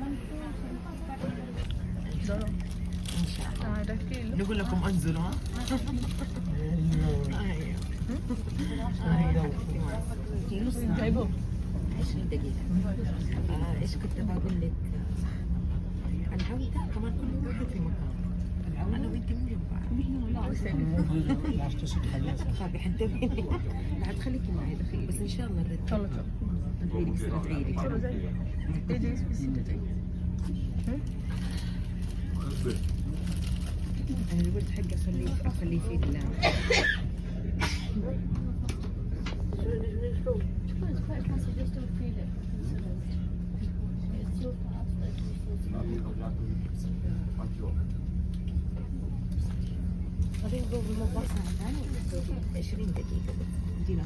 ان شاء الله. نقول لكم انزلوا ها. ايوه. 20 دقيقة. ايش كنت بقول لك؟ العودة كمان كل واحد في مكان. انا وانت مو جنب بعض. حنتبهي. بعد خليكي معي دخيل بس ان شاء الله نرد. ادعي بس ادعي انا الورد حقي اخليه في بعدين قبل ما بوصل 20 دقيقة بس جينا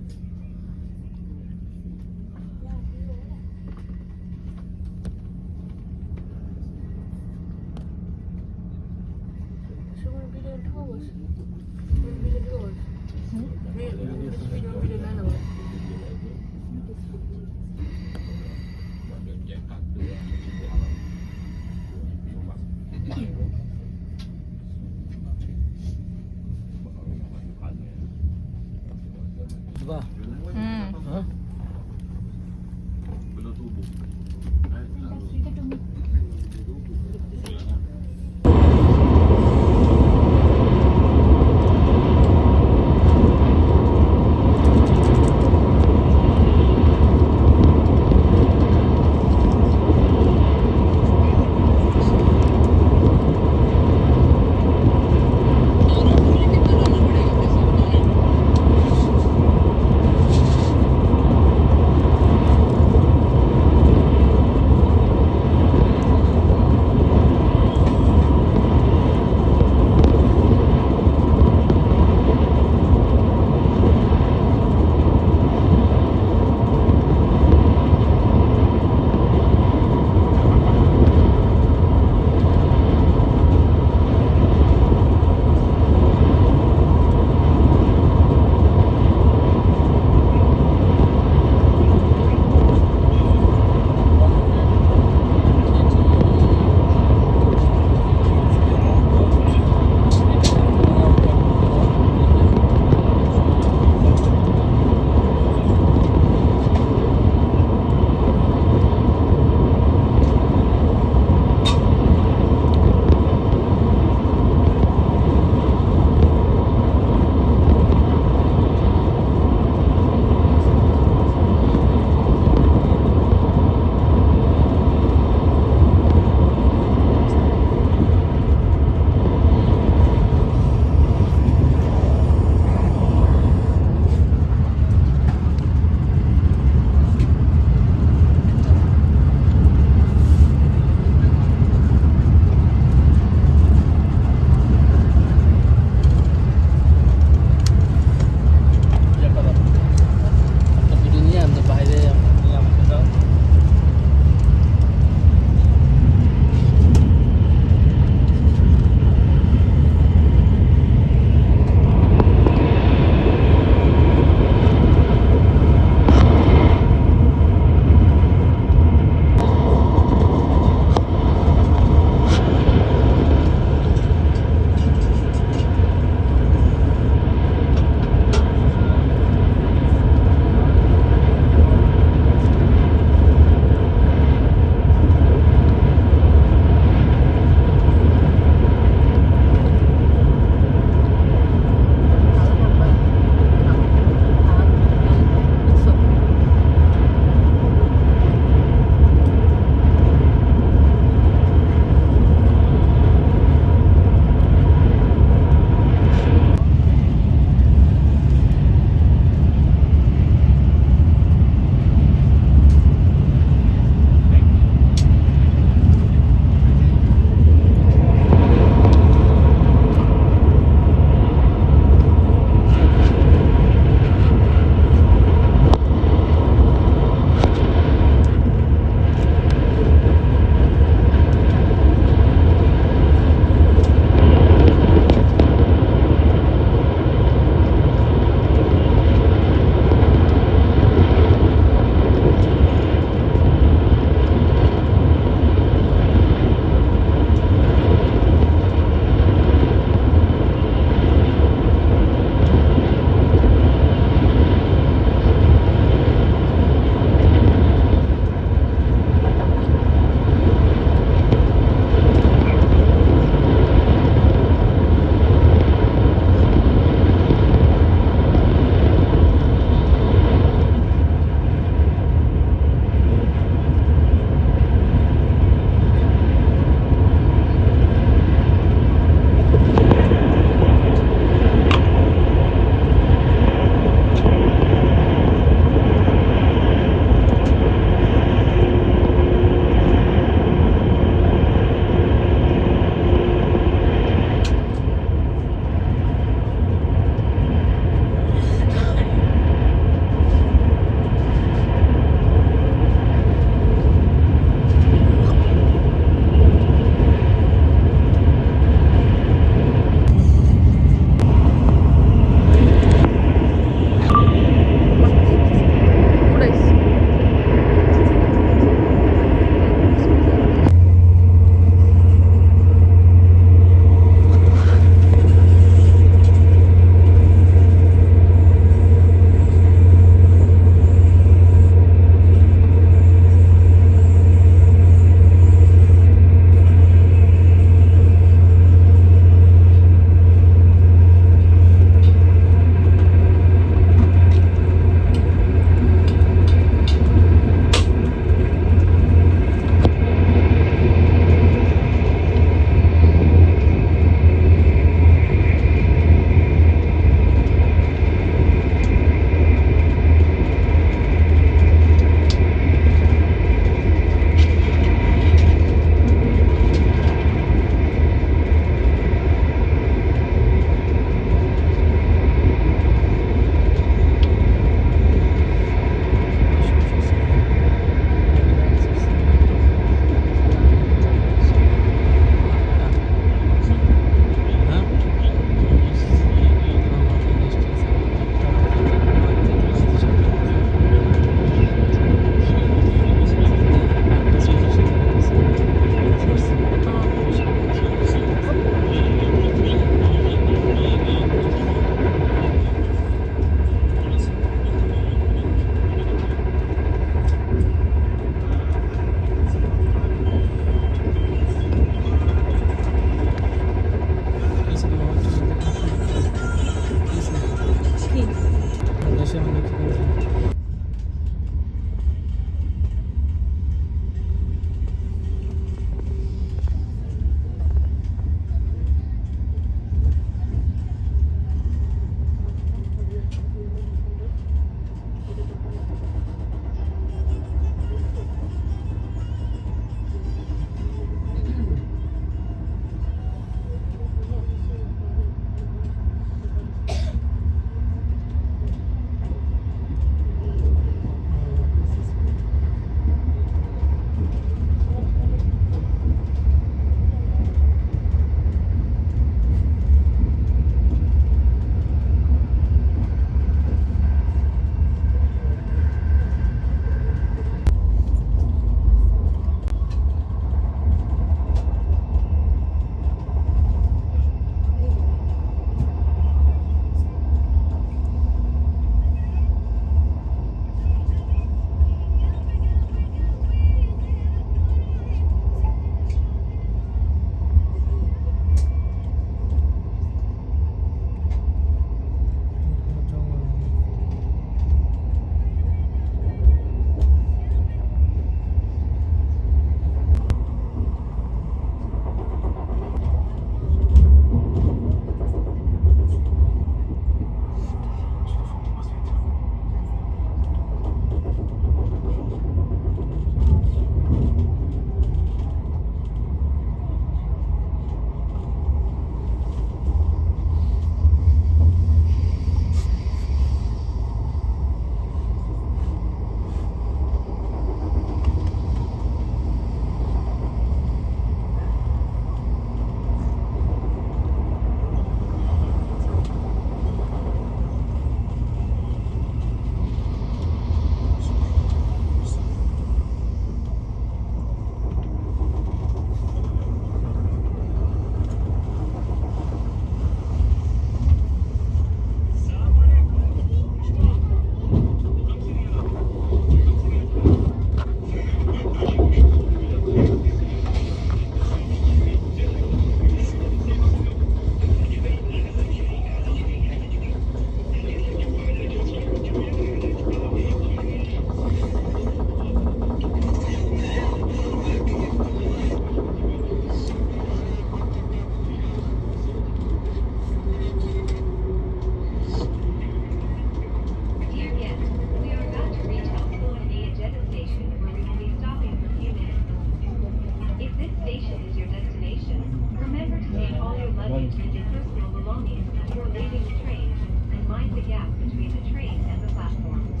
luggage and your personal belongings before leaving the train, and mind the gap between the train and the platforms.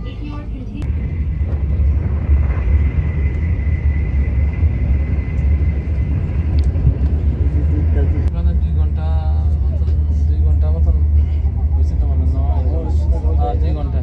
If you are continuing মানে 2 ঘন্টা মতন 2 ঘন্টা মতন হয়েছে তো মানে 2 ঘন্টা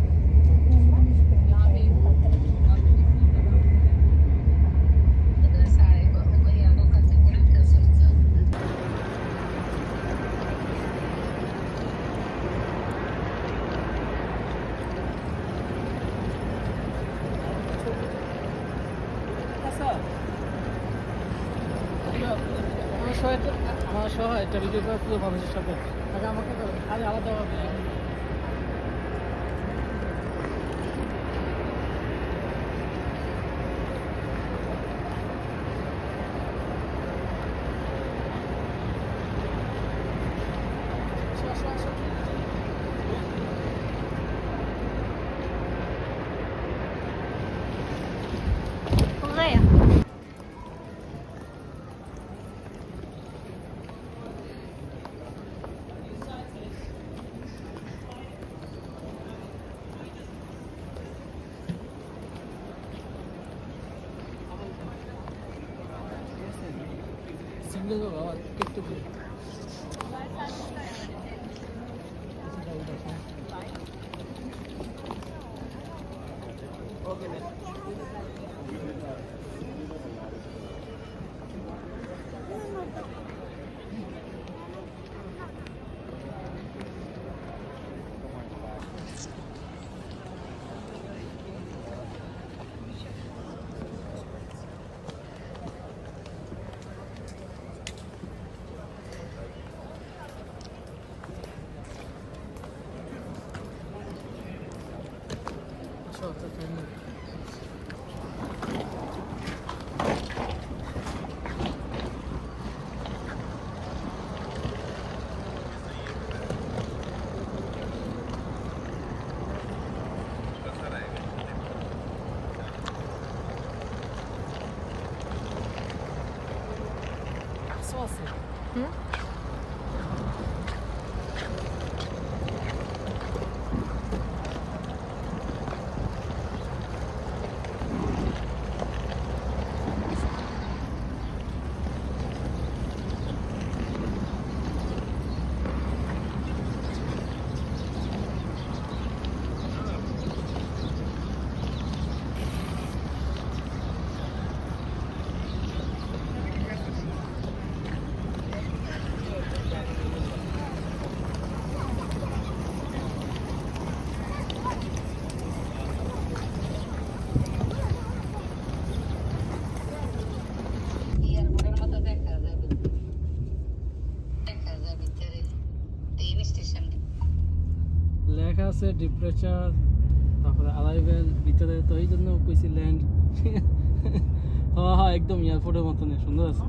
আমার সহ একটা ভিডিও করার পুরো মানুষের সাথে আগে আমাকে আগে আলাদাভাবে সিঙ্গেল বাবা একটু লেখা আছে ডিপ্রেচার তারপরে অ্যারাইভেল ভিতরে তো এই জন্য কইছি ল্যান্ড হ্যাঁ হ্যাঁ একদম এয়ারপোর্টের মতনই সুন্দর আছে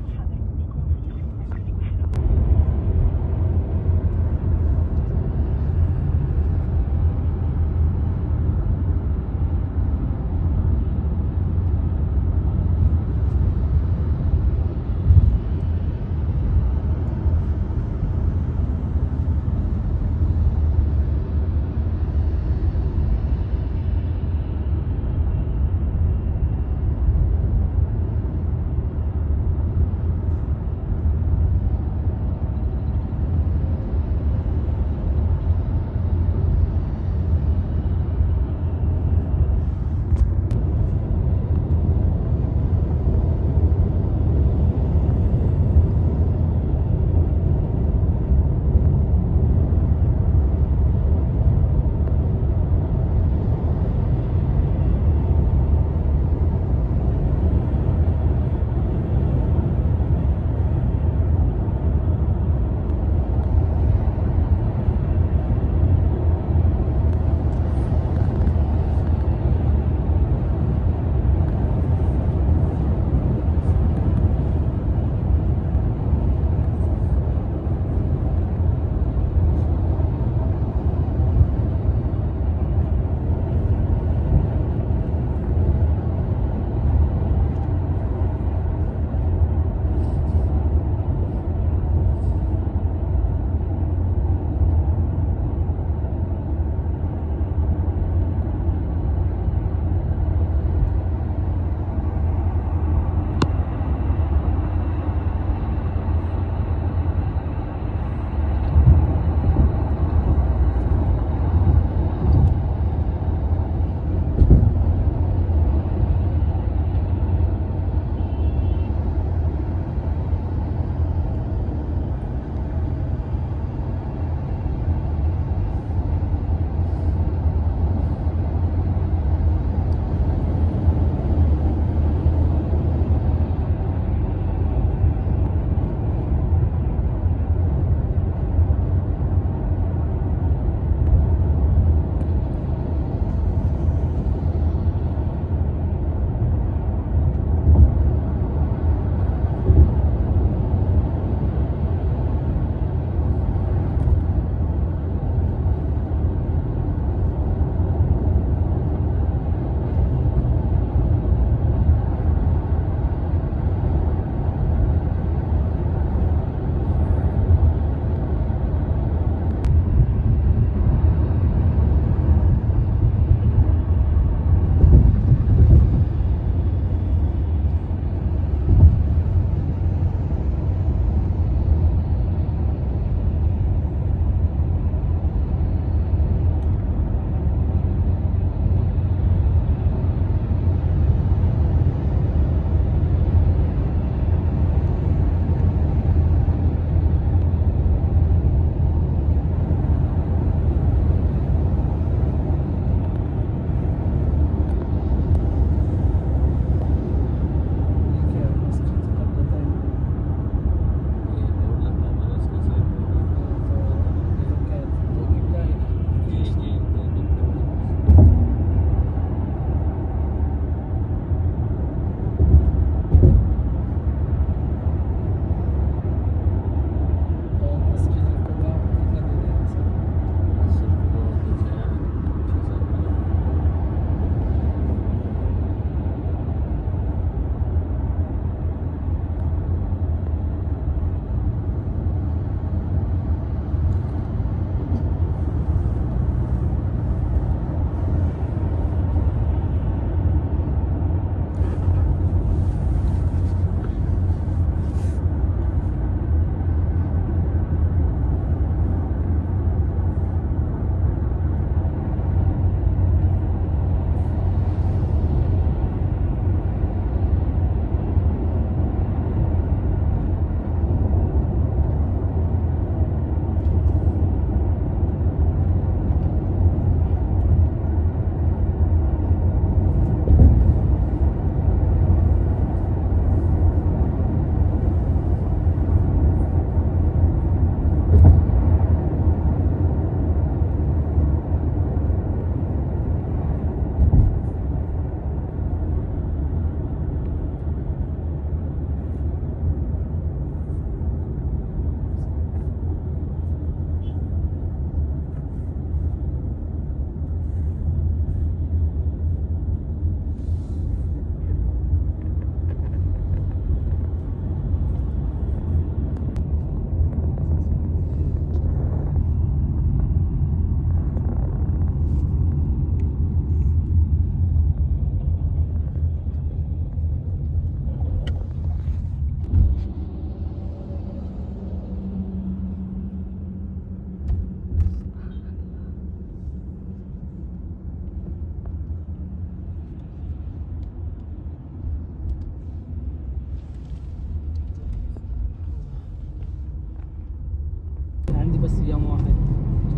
بس يوم واحد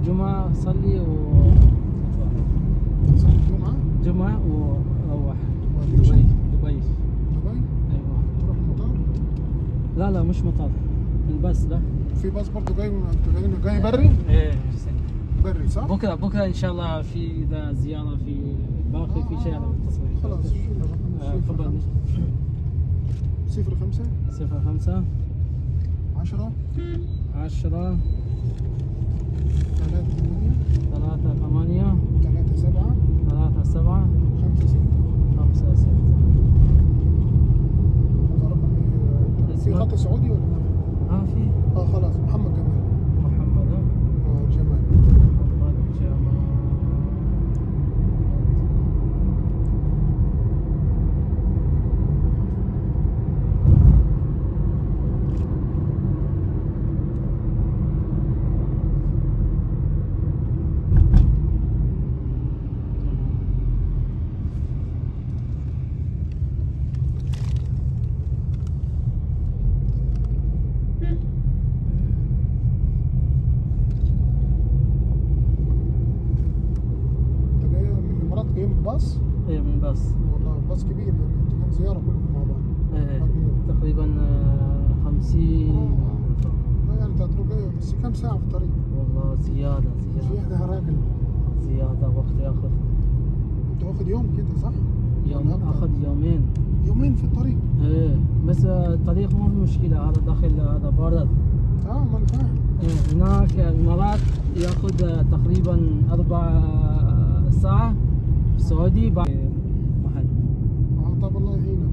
جمعة صلي صار الجمعة جمعة وروح وتمشي دبي. دبي ايوه تروح المطار. لا مش مطار البس لا في باص برضه جاي بري ايه بري صح؟ بكره ان شاء الله في ذا زيارة في باقي في شيء على التصوير خلاص تفضل 05 05 10 10 3 8 3 7 3 7 5 6 5 6 هذا رقم في خط سعودي ولا ما؟ في خلاص محمد جمال. محمد جمال. محمد جمال. انت جاي من الامارات جاي بالباص؟ ايه من باص والله باص كبير يعني انتوا جايين زياره كلكم مع بعض. ايه تقريبا 50 لا يعني انت هتروح جاي بس كم ساعة في الطريق؟ والله زيادة يا راجل زيادة وقت ياخذ انت واخد يوم كده صح؟ يوم ولا أكتر؟ اخذ يومين في الطريق. ايه بس الطريق ما في مشكلة هذا داخل هذا بارد ما انا فاهم. إيه هناك الامارات ياخذ تقريبا 4 ساعة في السعودي بعد محل طب الله يعينك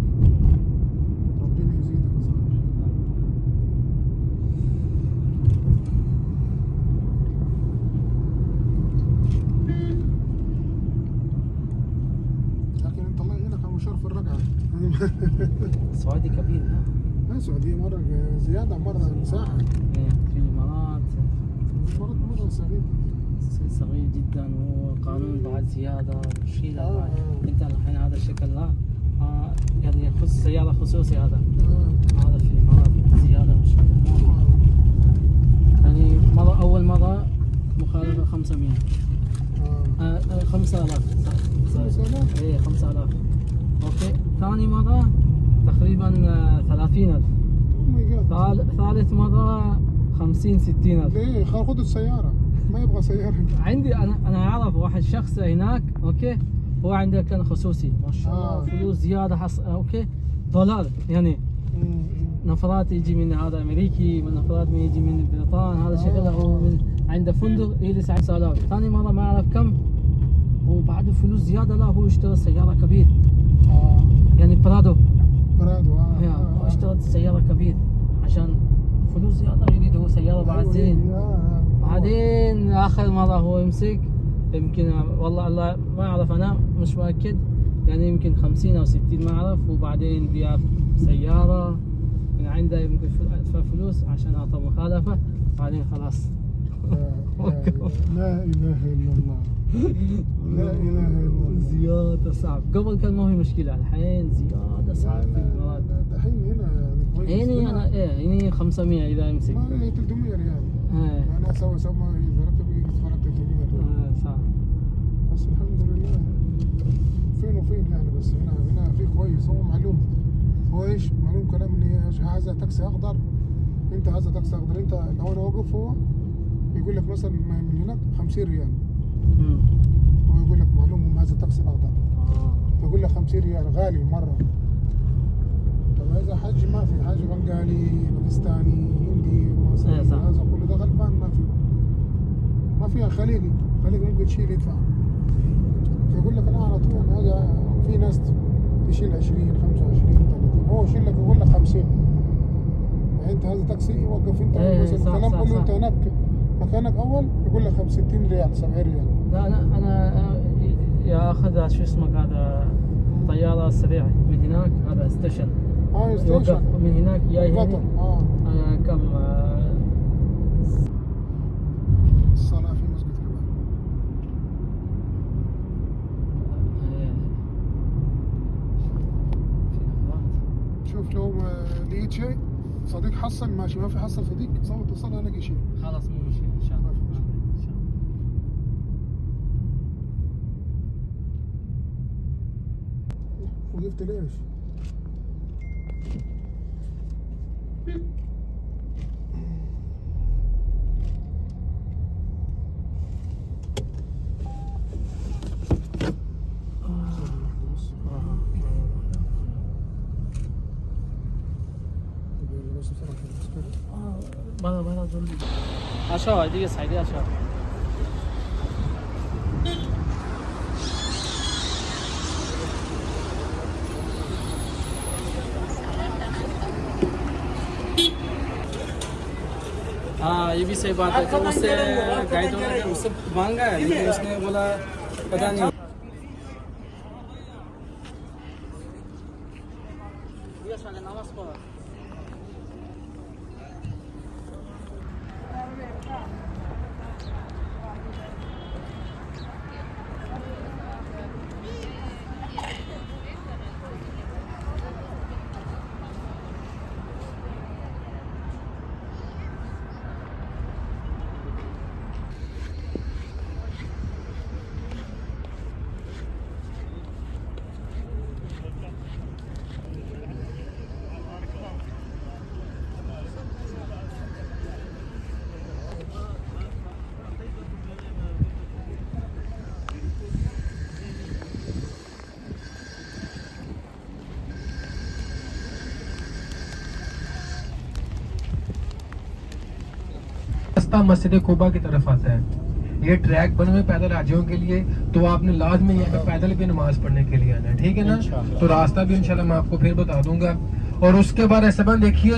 ربنا يزيدك يا صاحبي. لكن انت الله يعينك على مشوار في الرقعة. السعودي كبير لا السعودية مرة زيادة مرة مساحة. إيه في الامارات مرة صغير. صغير جدا وقانون بعد زيادة مشكلة بعد. انت الحين هذا الشكل لا يعني سيارة خصوصي هذا هذا في الامارات زيادة مشكلة يعني أول مرة مخالفة 500 5000 5000 ايه 5000 اوكي ثاني مرة تقريبا 30000 ثالث مرة 50 60000 ليه خذوا السيارة ما يبغى سيارة. عندي انا اعرف واحد شخص هناك اوكي هو عنده كان خصوصي ما شاء الله فلوس زيادة اوكي دولار يعني نفرات يجي من هذا امريكي من نفرات يجي من بريطان هذا شغله هو من عنده فندق يجلس 9000 ثاني مرة ما اعرف كم وبعد فلوس زيادة لا هو اشترى سيارة كبير يعني برادو اشترى سيارة كبير عشان فلوس زيادة يريد هو سيارة بعد زين بعدين آخر مرة هو يمسك يمكن والله الله ما أعرف أنا مش مؤكد يعني يمكن 50 أو 60 ما أعرف وبعدين بيع سيارة من عنده يمكن أدفع فلوس عشان أعطى مخالفة بعدين خلاص. لا إله إلا الله. لا إله إلا الله. زيادة صعب قبل كان ما في مشكلة الحين زيادة صعب في الإمارات. الحين هنا يعني كويس. هنا أنا هنا 500 إذا يمسك. ما هي 300 ريال. أنا أسوي ما ركب يدفع لك 300 ريال. صح. بس الحمد لله فين وفين يعني بس هنا في كويس هو معلوم. هو ايش معلوم كلام ان هذا تاكسي اخضر انت هذا تاكسي اخضر انت لو انا واقف هو يقول لك مثلا من هناك 50 ريال. هو يقول لك معلوم هذا تاكسي اخضر. يقول لك 50 ريال غالي مره. طب هذا حج ما في حاجه بنغالي باكستاني هندي مصري هذا كله ده غلبان ما فيها خليجي ممكن يشيل يدفع. يقول لك انا على طول هذا في ناس تشيل 20 25 30 هو يشيل لك يقول لك 50 يعني انت هذا تاكسي وقف انت مثلا الكلام كله انت هناك مكانك اول يقول لك 60 ريال 70 ريال. لا انا ياخذ شو اسمه هذا طياره سريعه من هناك هذا ستيشن يوقف من هناك جاي هنا كم الصلاة في مسجد كمان. شوف لو لقيت شيء صديق حصل ماشي ما في حصل صديق صوت اتصل الاقي شيء خلاص مو مشكلة ان شاء الله. وقفت ليش؟ bana জলদি আসো এদিকে সাইডে আসো हाँ ये भी सही बात है कि उससे गाइड ने उससे मांगा है लेकिन उसने बोला पता नहीं नामाज पढ़ रास्ता मस्जिद कुबा की तरफ आता है। ये ट्रैक बने हुए पैदल हाजियों के लिए, तो आपने लाजमी यहाँ पे पैदल भी नमाज पढ़ने के लिए आना है, ठीक है ना। तो रास्ता भी इंशाल्लाह मैं आपको फिर बता दूंगा। और उसके बाद ऐसा बन देखिए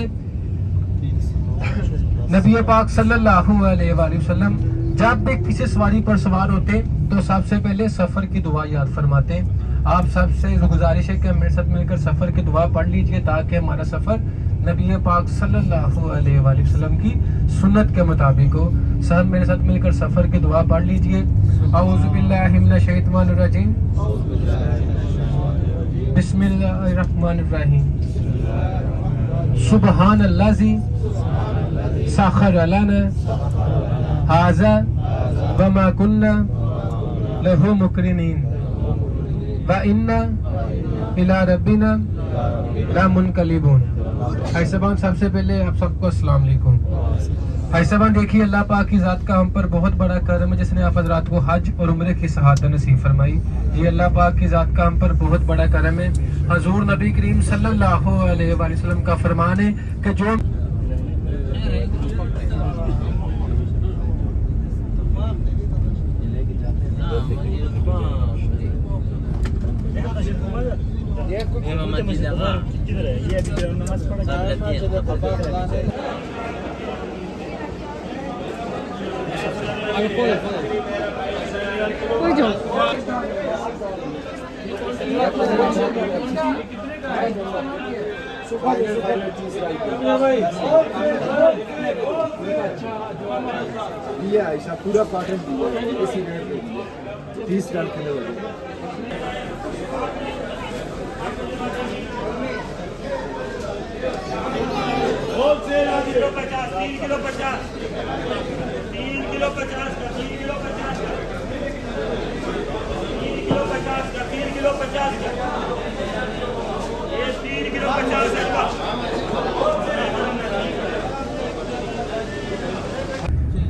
नबी पाक सल्लल्लाहु अलैहि वसल्लम जब भी किसी सवारी पर सवार होते तो सबसे पहले सफर की दुआ याद फरमाते। आप सबसे गुजारिश है कि मेरे साथ मिलकर सफर की दुआ पढ़ लीजिए ताकि हमारा सफर नबी पाक सल्लल्लाहु अलैहि वसल्लम की सुन्नत के मुताबिक हो। सब मेरे साथ मिलकर सफर की दुआ पढ़ लीजिए। औज़ु बिल्लाहि मिनश शैतानिर रजीम, बिस्मिल्लाहिर रहमानिर रहीम, सुब्हानल्लाज़ी सखर लना हाज़ा वमा कुन्ना लहु मुकरिनीन व इन्ना इला रब्बिना लामुनकलिबून। भाई साहब सबसे पहले आप सबको अस्सलाम वालेकुम। भाई साहब देखिए अल्लाह पाक की ज़ात का हम पर बहुत बड़ा करम है जिसने आप हज़रात को हज और उम्रे की सहादत नसीब फरमाई। ये अल्लाह पाक की ज़ात का हम पर बहुत बड़ा करम है। हजूर नबी करीम सल्लल्लाहु अलैहि वसल्लम का फरमान है कि जो दिया ऐसा पूरा पैकेज दिया इसी रेट में 30 ग्राम किलो होलसेल 3 किलो 50 3 किलो 50 3 किलो 50 का 3 किलो 50 का 3 किलो 50 का 3 किलो 50 का ये 3 किलो 50 का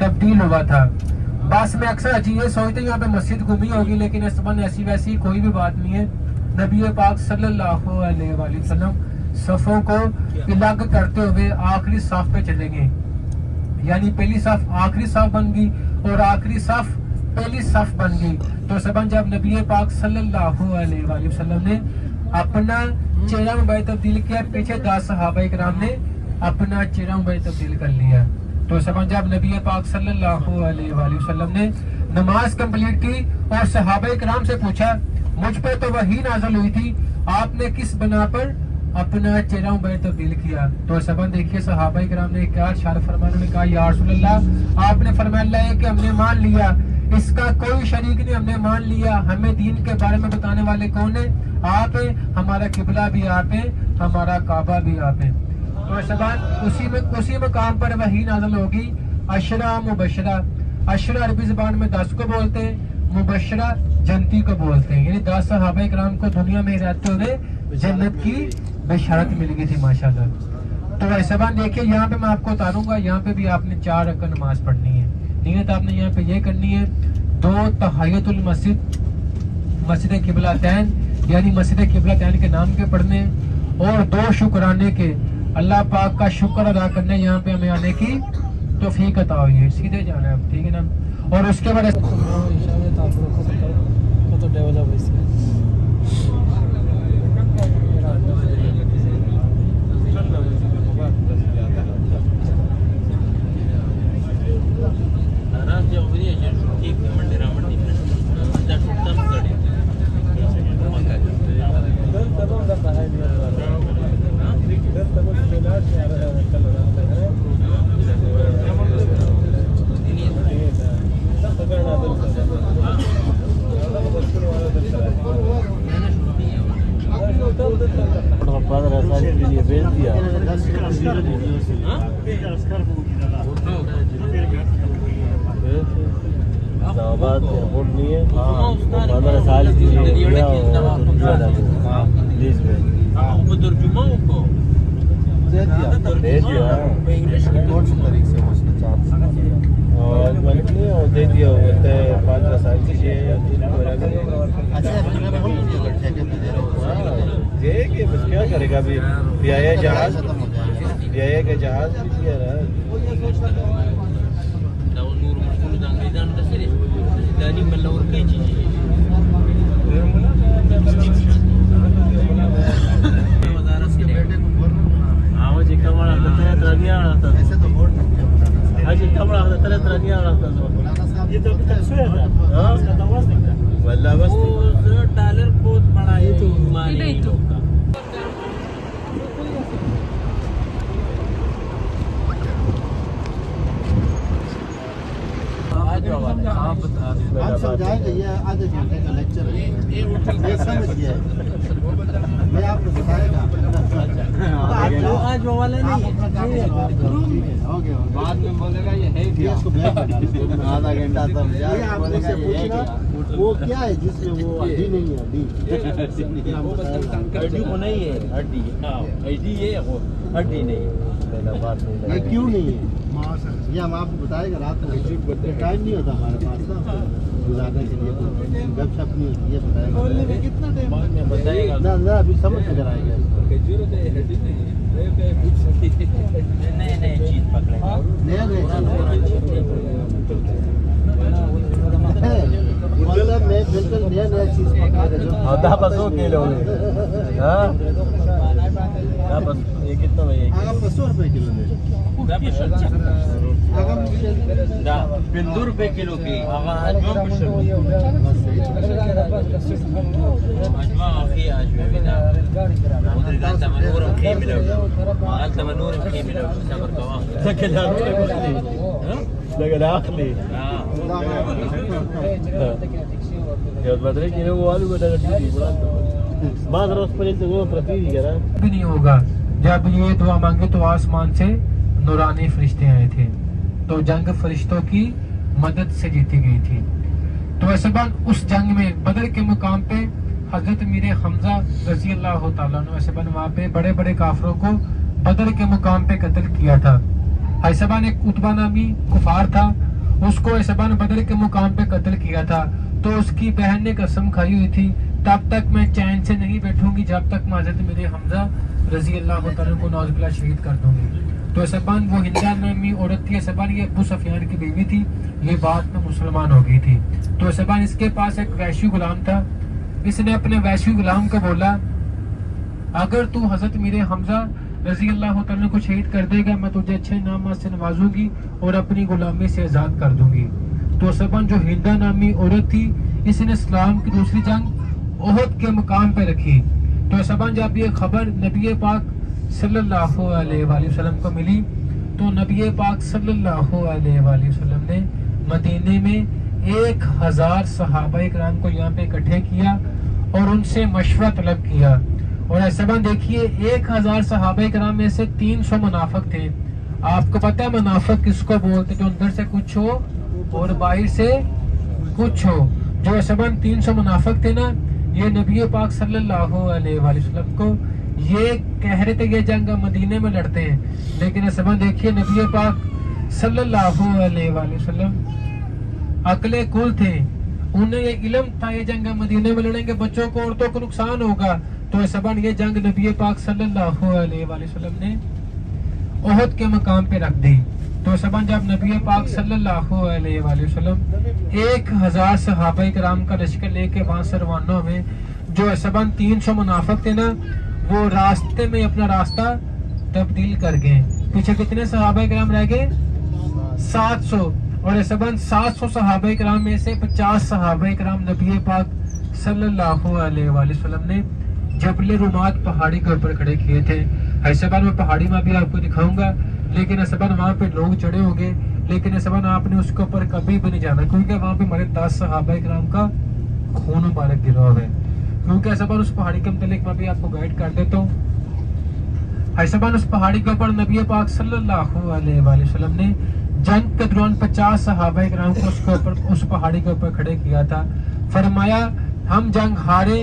तब्दील हुआ था। बस में अक्सर अजीब ये सोचते यहाँ पे मस्जिद घूमी होगी लेकिन इस बार ऐसी वैसी कोई भी बात नहीं है। नबी पाक सल्लल्लाहु अलैहि वसल्लम सफ़ों को अलग करते हुए आखिरी साफ पे चलेंगे, यानी पहली साफ आखिरी साफ बन गई और आखिरी साफ पहली साफ बन गई। तो सबन जब नबी पाक सल्लल्लाहु अलैहि वसल्लम ने अपना चेहरा मुबारक तब्दील किया, पीछे 10 सहाबा इकराम ने अपना चेहरा मुबारक तब्दील कर लिया। तो सबन जब नबी पाक सल्लल्लाहु अलैहि वसल्लम ने नमाज कंप्लीट की और सहाबा इकराम से पूछा मुझ पर तो वही नाज़िल हुई थी, आपने किस बना पर अपना चेहरा मुबारक तब्दील किया। तो सबन देखिए सहाबा इकराम ने क्या इरशाद फरमाया, उन्होंने कहा या रसूल अल्लाह आपने फरमाया है कि हमने मान लिया, इसका कोई शरीक नहीं, हमने मान लिया। हमें दीन के बारे में बताने वाले कौन है? आप हैं, हमारा किबला भी आप है, हमारा काबा भी आप है। तो सबन उसी मकाम पर वही नाज़िल होगी। अशरा मुबशरा, अशरा अरबी ज़बान में 10 को बोलते हैं, मुबशरा जन्नती को बोलते हैं, यानी 10 सहाबा इकराम को दुनिया में रहते हुए जन्नत की बशारत मिल गई थी माशाल्लाह। तो ऐसा बात देखिए, यहाँ पे मैं आपको उतारूंगा, यहाँ पे भी आपने 4 रकात नमाज पढ़नी है। नियत आपने यहाँ पे ये करनी है, 2 तहियतुल मस्जिद मस्जिद किबलातैन यानी मस्जिद किबलातैन के नाम के पढ़ने, और 2 शुक्राने के, अल्लाह पाक का शुक्र अदा करने यहाँ पे हमें आने की तौफीक अता हुई है। सीधे जाना है, ठीक है ना। और उसके बाद কত ডেভেলপ হয়েছে। क्या करेगा अभी बियाया जहाज बियाया के जहाज डॉलर बहुत बड़ा है तो हमारे लोग का। आप समझाएंगे, ये आधे घंटे का लेक्चर है, ये समझिए, मैं आपको बताएगा। आज वो वाला नहीं है, बाद में बोलेगा ये है क्या, इसको ब्लैक कर डालो, आधा घंटा तब बोलेगा ये है क्या, वो क्या है जिसमें वो हड्डी नहीं है, हड्डी को नहीं है, हड्डी हड्डी है वो हड्डी नहीं है। ये क्यों नहीं है ये हम आपको बताएगा। रात को टाइम नहीं होता हमारे पास ना गुजारने के लिए, गपशप नहीं होती, ये बताएगा कितना टाइम बताएगा ना ना अभी समझ नजर आएगा। नए नए चीज पकड़ेगा, नया नया मतलब मैं बिल्कुल नया नया चीज पकड़ेगा जो आधा बसों के लोग बस ये कितना भाई आगा 100 रुपए किलो में बिंदु रुपए किलो की अजमा अखी अजमा बिना उधर का तमनूर की मिलो माल तमनूर की मिलो सबर का لكن عقلي يا بدري كده هو قالوا ده ما درس पर तो वो प्रतीक है ना भी नहीं होगा। जब ये दुआ मांगे तो आसमान से नूरानी फरिश्ते आए थे, तो जंग फरिश्तों की मदद से जीती गई थी। तो ऐसे बाद उस जंग में बदर के मुकाम पे हजरत मीर हमजा रजी अल्लाह तआला अन्हु ऐसे बाद वहाँ पे बड़े बड़े काफरों को बदर के मुकाम पे कत्ल किया था। ऐसबान एक उतबा नामी कुफार था, उसको ऐसबान बदर के मुकाम पे कत्ल किया था। तो उसकी बहन ने कसम खाई हुई थी, तब तक मैं चैन से नहीं बैठूंगी जब तक हजरत मेरे हमजा रजी अल्लाह तआला को नौजुबिल्लाह शहीद कर दूंगी। तो ऐसबान वो हिंदा नामी औरत थी, ऐसबान ये अबू सुफियान की बीवी थी, ये बाद में मुसलमान हो गई थी। तो ऐसबान इसके पास एक वैश्य गुलाम था, इसने अपने वैश्य गुलाम को बोला अगर तू हजरत मेरे हमजा रजी अल्लाह तआला को शहीद कर देगा, मैं तुझे अच्छे नाम से नवाजूंगी और अपनी गुलामी से आजाद कर दूंगी। तो सबन जो हिंदा नामी औरत थी, इसने इस्लाम की दूसरी जंग ओहद के मुकाम पे रखी। तो सबन जब ये खबर नबी पाक सल्लल्लाहु अलैहि वसल्लम को मिली, तो नबी पाक सल्लल्लाहु अलैहि वसल्लम ने मदीने में 1000 सहाबा इकराम को यहाँ पे इकट्ठे किया और उनसे मशवरा तलब किया। और ऐसा देखिए 1000 सहाबा इकराम में से 300 मुनाफिक थे। आपको पता है मुनाफिक किसको बोलते, जो अंदर से कुछ हो और बाहर से कुछ हो। जो सबन 300 मुनाफिक थे ना, ये नबी पाक सल्लल्लाहु अलैहि वसल्लम को ये कह रहे थे ये जंग मदीने में लड़ते हैं, लेकिन सबन देखिए नबी पाक सल्लल्लाहु अलैहि वसल्लम अकले कुल थे, उन्हें ये इल्म था ये जंग मदीने में लड़ेंगे, बच्चों को औरतों को नुकसान होगा, तो सबन ये जंग नबी पाक सल्लल्लाहु अलैहि वसल्लम ने ओहद के मकाम पे रख दी। तो सबन जब नबी पाक सल्लल्लाहु अलैहि वसल्लम 1000 सहाबा किराम का लश्कर लेके वहां से रवाना हुए, जो सबन 300 मुनाफिक थे ना, वो रास्ते में अपना रास्ता तब्दील कर गए। पीछे कितने सहाबा किराम रह गए? 700। और सबन 700 सहाबा किराम में से 50 सहाबा किराम नबी पाक सल्लल्लाहु अलैहि वसल्लम ने जबल रुमात पहाड़ी के ऊपर खड़े किए थे। ऐसे बार मैं पहाड़ी में भी आपको दिखाऊंगा, लेकिन सबन वहाँ पे लोग चढ़े होंगे, लेकिन सबन आपने उसके ऊपर कभी भी नहीं जाना, क्योंकि वहाँ पे हमारे 10 सहाबा किराम का खून मुबारक गिरा हुआ है। क्योंकि सबन उस पहाड़ी के मुतालिक मैं भी आपको गाइड कर देता हूँ। ऐसे बार उस पहाड़ी के ऊपर नबी पाक सल्लल्लाहु अलैहि वसल्लम ने जंग के दौरान 50 सहाबा किराम को उसके ऊपर उस पहाड़ी के ऊपर खड़े किया था। फरमाया हम जंग हारे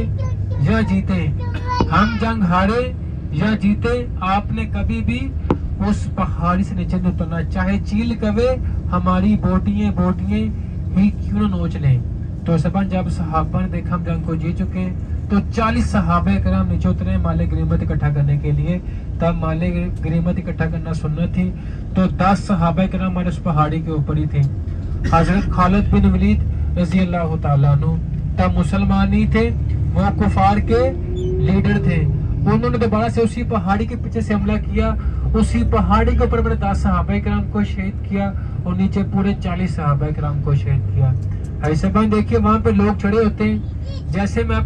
या जीते, हम जंग हारे या जीते, आपने कभी भी उस पहाड़ी से नीचे नहीं उतरना, चाहे चील कवे हमारी बोटियां ही क्यों न नोच लें। तो सबन जब सहाबा ने देखा हम जंग को जीत चुके हैं, तो 40 सहाबा करम नीचे उतरे माले गनीमत इकट्ठा करने के लिए। तब माले गनीमत इकट्ठा करना सुन्नत थी, तो 10 सहाबा करम हमारे उस पहाड़ी के ऊपर ही थे। हजरत खालिद बिन वलीद रजी अल्लाह तआला अन्हु तब मुसलमान नहीं थे, वो कुफार के लीडर थे। उन्होंने दोबारा से उसी पहाड़ी के पीछे से हमला किया, उसी पहाड़ी के ऊपर बड़े 10 सहाबा किराम को शहीद किया और नीचे पूरे 40 सहाबा किराम को शहीद किया। ऐसे बात देखिए वहां पे लोग चढ़े होते हैं, जैसे मैं